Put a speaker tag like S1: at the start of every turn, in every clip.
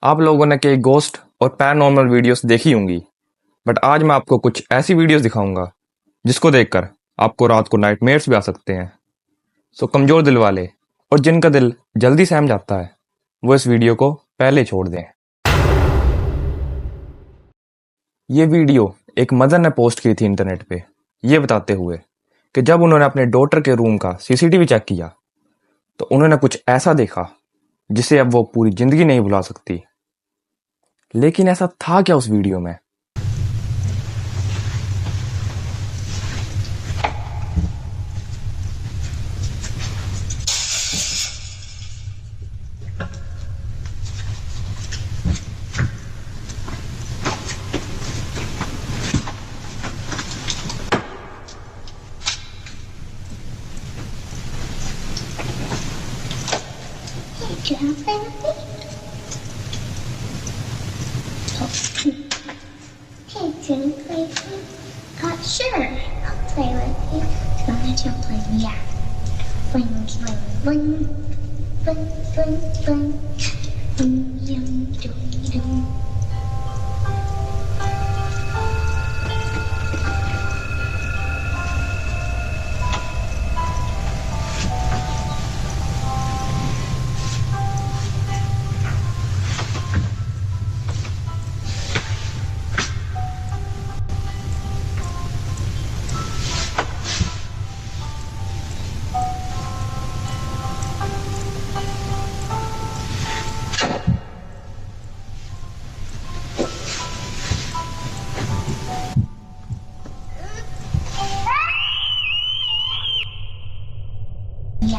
S1: आप लोगों ने कई घोस्ट और पैरानॉर्मल वीडियोस देखी होंगी, बट आज मैं आपको कुछ ऐसी वीडियोस दिखाऊंगा जिसको देखकर आपको रात को नाइटमेयर्स भी आ सकते हैं। सो कमजोर दिल वाले और जिनका दिल जल्दी सहम जाता है वो इस वीडियो को पहले छोड़ दें। ये वीडियो एक मदर ने पोस्ट की थी इंटरनेट पे, ये बताते हुए कि जब उन्होंने अपने डॉटर के रूम का सीसीटीवी चेक किया तो उन्होंने कुछ ऐसा देखा जिसे अब वो पूरी जिंदगी नहीं भुला सकती। लेकिन ऐसा था क्या उस वीडियो में?
S2: Can I play with me? Oh. Hey, can you play with me? Sure, I'll play with you. Come on, let you play with me. Yeah. Bling, bling, bling. Bling, bling, bling. Bling, yum, doo, doo.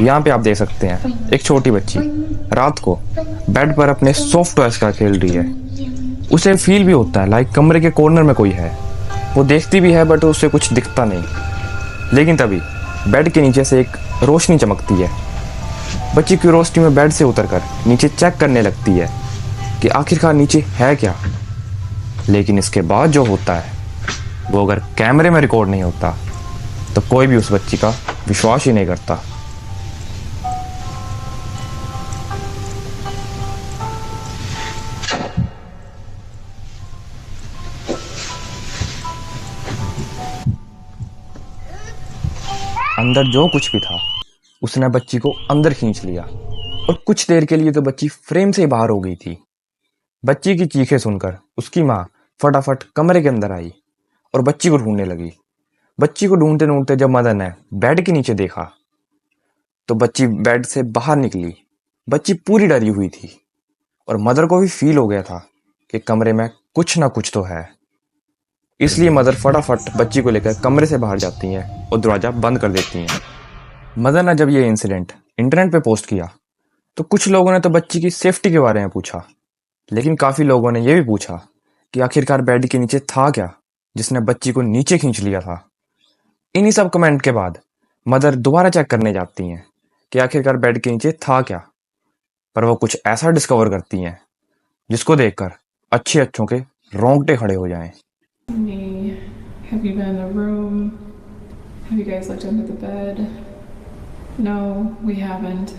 S1: यहाँ पे आप देख सकते हैं एक छोटी बच्ची रात को बेड पर अपने सॉफ्ट टॉयज का खेल रही है। उसे फील भी होता है लाइक कमरे के कॉर्नर में कोई है। वो देखती भी है बट उसे कुछ दिखता नहीं। लेकिन तभी बेड के नीचे से एक रोशनी चमकती है। बच्ची क्यूरोसिटी में बेड से उतरकर नीचे चेक करने लगती है कि आखिरकार नीचे है क्या। लेकिन इसके बाद जो होता है वो अगर कैमरे में रिकॉर्ड नहीं होता तो कोई भी उस बच्ची का विश्वास ही नहीं करता। अंदर जो कुछ भी था उसने बच्ची को अंदर खींच लिया और कुछ देर के लिए तो बच्ची फ्रेम से बाहर हो गई थी। बच्ची की चीखें सुनकर उसकी माँ फटाफट कमरे के अंदर आई और बच्ची को ढूंढने लगी। बच्ची को ढूंढते ढूंढते जब मदर ने बेड के नीचे देखा तो बच्ची बेड से बाहर निकली। बच्ची पूरी डरी हुई थी और मदर को भी फील हो गया था कि कमरे में कुछ ना कुछ तो है। इसलिए मदर फटाफट बच्ची को लेकर कमरे से बाहर जाती हैं और दरवाजा बंद कर देती हैं। मदर ने जब ये इंसिडेंट इंटरनेट पे पोस्ट किया तो कुछ लोगों ने तो बच्ची की सेफ्टी के बारे में पूछा, लेकिन काफी लोगों ने यह भी पूछा कि आखिरकार बेड के नीचे था क्या जिसने बच्ची को नीचे खींच लिया था। इन्हीं सब कमेंट के बाद मदर दोबारा चेक करने जाती हैं कि आखिरकार बेड के नीचे था क्या, पर वो कुछ ऐसा डिस्कवर करती हैं जिसको देखकर अच्छे अच्छों के रोंगटे खड़े हो जाएं।
S3: Me. Have you been in the room? Have you guys looked under the bed? No, we haven't.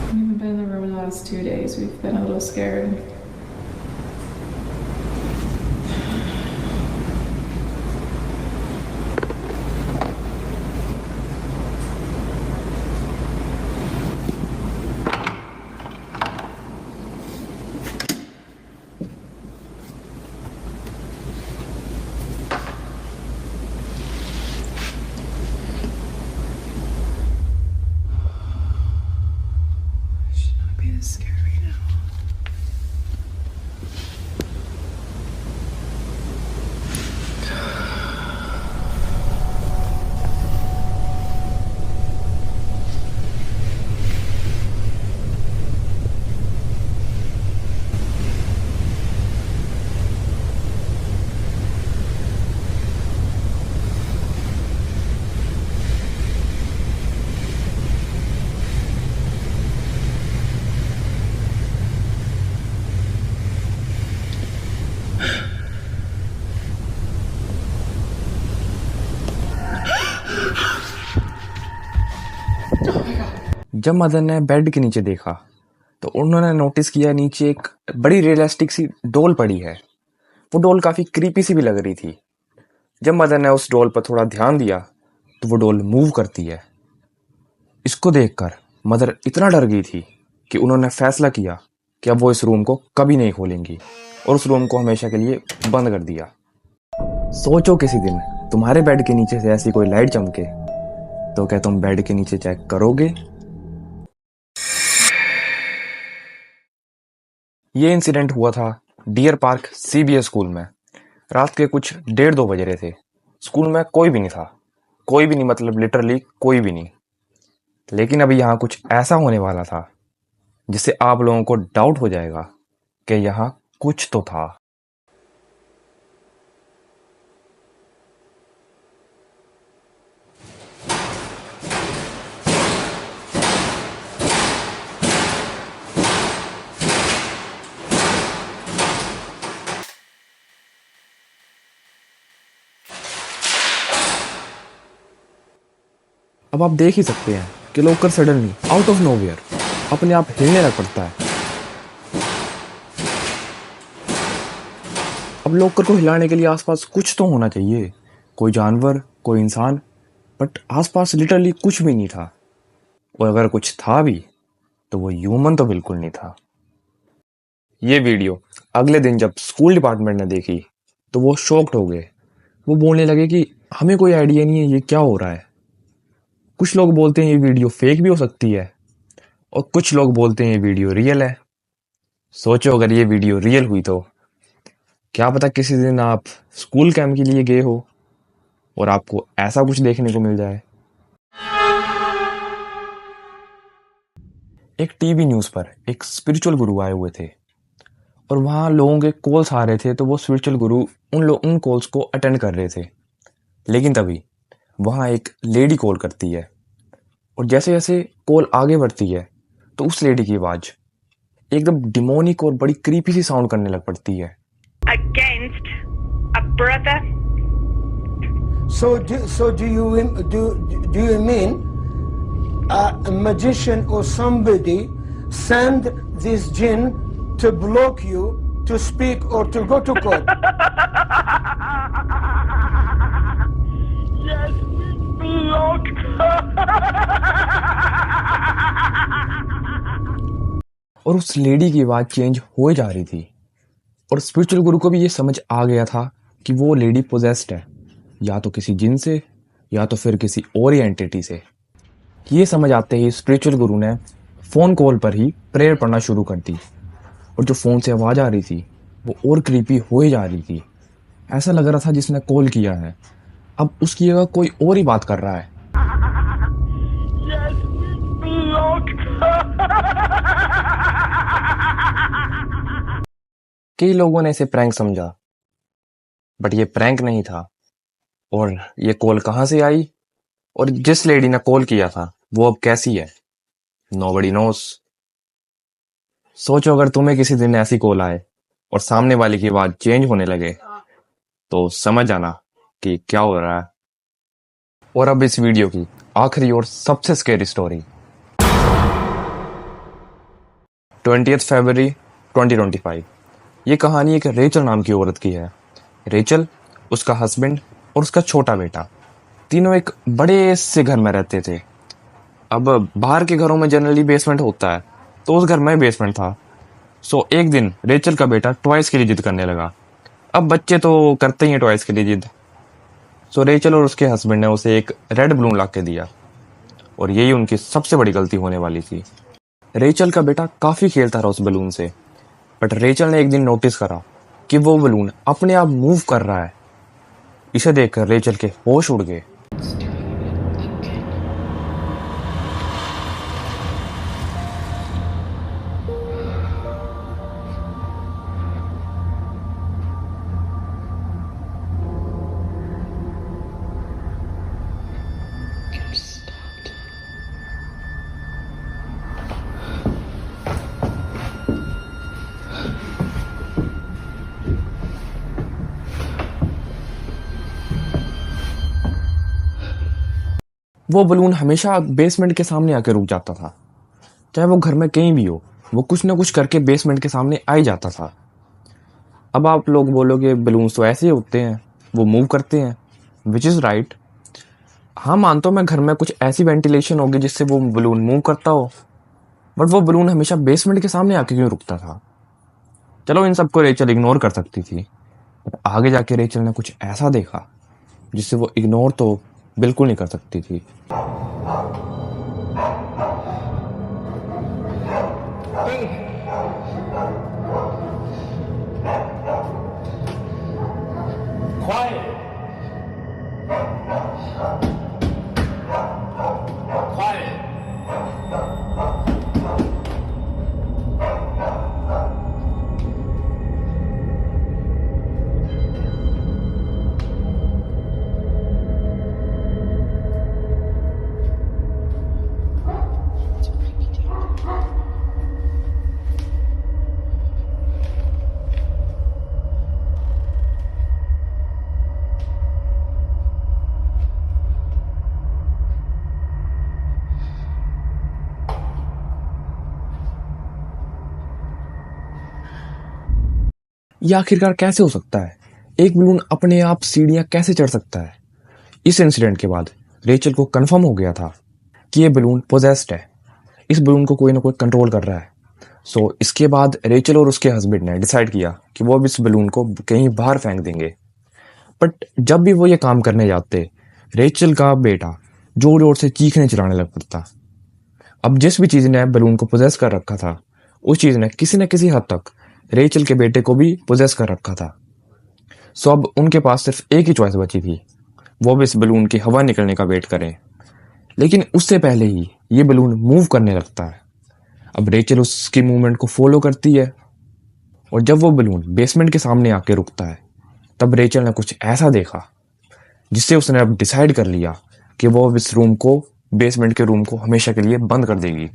S3: We haven't been in the room in the last 2 days. We've been a little scared. Should not be this scared right now.
S1: जब mother ने bed के नीचे देखा तो उन्होंने notice किया नीचे एक बड़ी रियलिस्टिक सी डॉल पड़ी है। वो डॉल काफ़ी क्रीपी सी भी लग रही थी। जब मदर ने उस डॉल पर थोड़ा ध्यान दिया तो वो डॉल मूव करती है। इसको देखकर मदर इतना डर गई थी कि उन्होंने फैसला किया कि अब वो इस रूम को कभी नहीं खोलेंगी और उस रूम को हमेशा के लिए बंद कर दिया। सोचो किसी दिन तुम्हारे बेड के नीचे से ऐसी कोई लाइट चमके तो क्या तुम बेड के नीचे चेक करोगे? ये इंसिडेंट हुआ था डियर पार्क सीबीएस स्कूल में। रात के कुछ 1:30-2 बज रहे थे। स्कूल में कोई भी नहीं था। कोई भी नहीं मतलब लिटरली कोई भी नहीं। लेकिन अभी यहाँ कुछ ऐसा होने वाला था जिससे आप लोगों को डाउट हो जाएगा कि यहाँ कुछ तो था। अब आप देख ही सकते हैं कि locker suddenly out of nowhere अपने आप हिलने लग पड़ता है। अब लॉकर को हिलाने के लिए आसपास कुछ तो होना चाहिए, कोई जानवर, कोई इंसान, बट आसपास लिटरली कुछ भी नहीं था। और अगर कुछ था भी तो वो ह्यूमन तो बिल्कुल नहीं था। ये वीडियो अगले दिन जब स्कूल डिपार्टमेंट ने देखी तो वो शॉक्ड हो गए। वो बोलने लगे कि हमें कोई आइडिया नहीं है ये क्या हो रहा है। कुछ लोग बोलते हैं ये वीडियो फेक भी हो सकती है और कुछ लोग बोलते हैं ये वीडियो रियल है। सोचो अगर ये वीडियो रियल हुई तो क्या पता किसी दिन आप स्कूल कैंप के लिए गए हो और आपको ऐसा कुछ देखने को मिल जाए। एक टीवी न्यूज़ पर एक स्पिरिचुअल गुरु आए हुए थे और वहाँ लोगों के कॉल्स आ रहे थे तो वो स्पिरिचुअल गुरु उन कॉल्स को अटेंड कर रहे थे। लेकिन तभी वहाँ एक लेडी कॉल करती है और जैसे जैसे कॉल आगे बढ़ती है तो उस लेडी की आवाज़ एकदम डिमोनिक और बड़ी क्रीपी सी साउंड करने लग पड़ती है।
S4: Against a brother.
S5: So do you mean a magician or somebody send this jinn to block you to speak or to go to court?
S4: Yes, blocked.
S1: और उस लेडी की आवाज़ चेंज हो जा रही थी और स्पिरिचुअल गुरु को भी ये समझ आ गया था कि वो लेडी पोजेस्ड है, या तो किसी जिन से या तो फिर किसी और ही एंटिटी से। ये समझ आते ही स्पिरिचुअल गुरु ने फ़ोन कॉल पर ही प्रेयर पढ़ना शुरू कर दी और जो फ़ोन से आवाज़ आ रही थी वो और क्रीपी हो ही जा रही थी। ऐसा लग रहा था जिसने कॉल किया है अब उसकी जगह कोई और ही बात कर रहा है।
S4: Yes, blocked.
S1: कई लोगों ने इसे प्रैंक समझा बट ये प्रैंक नहीं था। और ये कॉल कहाँ से आई और जिस लेडी ने कॉल किया था वो अब कैसी है, नोबडी नोस। सोचो अगर तुम्हें किसी दिन ऐसी कॉल आए और सामने वाले की आवाज चेंज होने लगे तो समझ आना कि क्या हो रहा है। और अब इस वीडियो की आखिरी और सबसे स्कैरी स्टोरी। 20th फरवरी 2025। ये कहानी एक रेचल नाम की औरत की है। रेचल, उसका हस्बैंड और उसका छोटा बेटा तीनों एक बड़े से घर में रहते थे। अब बाहर के घरों में जनरली बेसमेंट होता है तो उस घर में बेसमेंट था। सो एक दिन रेचल का बेटा टॉयज के लिए जिद करने लगा। अब बच्चे तो करते ही हैं टॉयज के लिए जिद। सो रेचल और उसके हस्बैंड ने उसे एक रेड बलून ला के दिया और यही उनकी सबसे बड़ी गलती होने वाली थी। रेचल का बेटा काफ़ी खेलता रहा उस बलून से, बट रेचल ने एक दिन नोटिस करा कि वो बलून अपने आप मूव कर रहा है। इसे देखकर रेचल के होश उड़ गए। वो बलून हमेशा बेसमेंट के सामने आकर रुक जाता था, चाहे वो घर में कहीं भी हो। वो कुछ ना कुछ करके बेसमेंट के सामने आ ही जाता था। अब आप लोग बोलोगे बलून्स तो ऐसे ही होते हैं, वो मूव करते हैं, विच इज़ राइट। हाँ, मानता हूँ मैं, घर में कुछ ऐसी वेंटिलेशन होगी जिससे वो बलून मूव करता हो, बट वो बलून हमेशा बेसमेंट के सामने आके क्यों रुकता था? चलो, इन सबको रेचल इग्नोर कर सकती थी, बट आगे जाके रेचल ने कुछ ऐसा देखा जिससे वो इग्नोर तो बिल्कुल नहीं कर सकती थी। ये आखिरकार कैसे हो सकता है? एक बलून अपने आप सीढ़ियां कैसे चढ़ सकता है? इस इंसिडेंट के बाद रेचल को कंफर्म हो गया था कि ये बलून पोजेस्ड है, इस बलून को कोई ना कोई कंट्रोल कर रहा है। सो इसके बाद रेचल और उसके हस्बैंड ने डिसाइड किया कि वो अब इस बलून को कहीं बाहर फेंक देंगे। बट जब भी वो ये काम करने जाते, रेचल का बेटा जोर जोर से चीखने चिल्लाने लग पड़ता। अब जिस भी चीज ने बलून को पोजेस कर रखा था, उस चीज ने किसी न किसी हद तक रेचल के बेटे को भी पोजेस कर रखा था। सो अब उनके पास सिर्फ एक ही चॉइस बची थी, वो भी इस बलून की हवा निकलने का वेट करें। लेकिन उससे पहले ही ये बलून मूव करने लगता है। अब रेचल उसकी मूवमेंट को फॉलो करती है, और जब वो बलून बेसमेंट के सामने आके रुकता है, तब रेचल ने कुछ ऐसा देखा जिससे उसने अब डिसाइड कर लिया कि वो अब इस रूम को, बेसमेंट के रूम को हमेशा के लिए बंद कर देगी।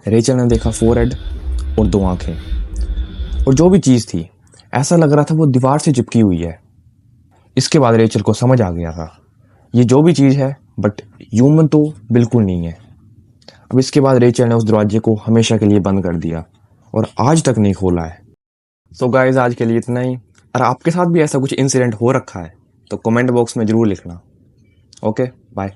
S1: रेचल ने देखा फोरहेड और 2 आंखें, और जो भी चीज थी ऐसा लग रहा था वो दीवार से चिपकी हुई है। इसके बाद रेचल को समझ आ गया था ये जो भी चीज है बट ह्यूमन तो बिल्कुल नहीं है। अब इसके बाद रेचल ने उस दरवाजे को हमेशा के लिए बंद कर दिया और आज तक नहीं खोला है। सो गाइस, आज के लिए इतना ही। अगर आपके साथ भी ऐसा कुछ इंसिडेंट हो रखा है तो कमेंट बॉक्स में जरूर लिखना। Okay, bye.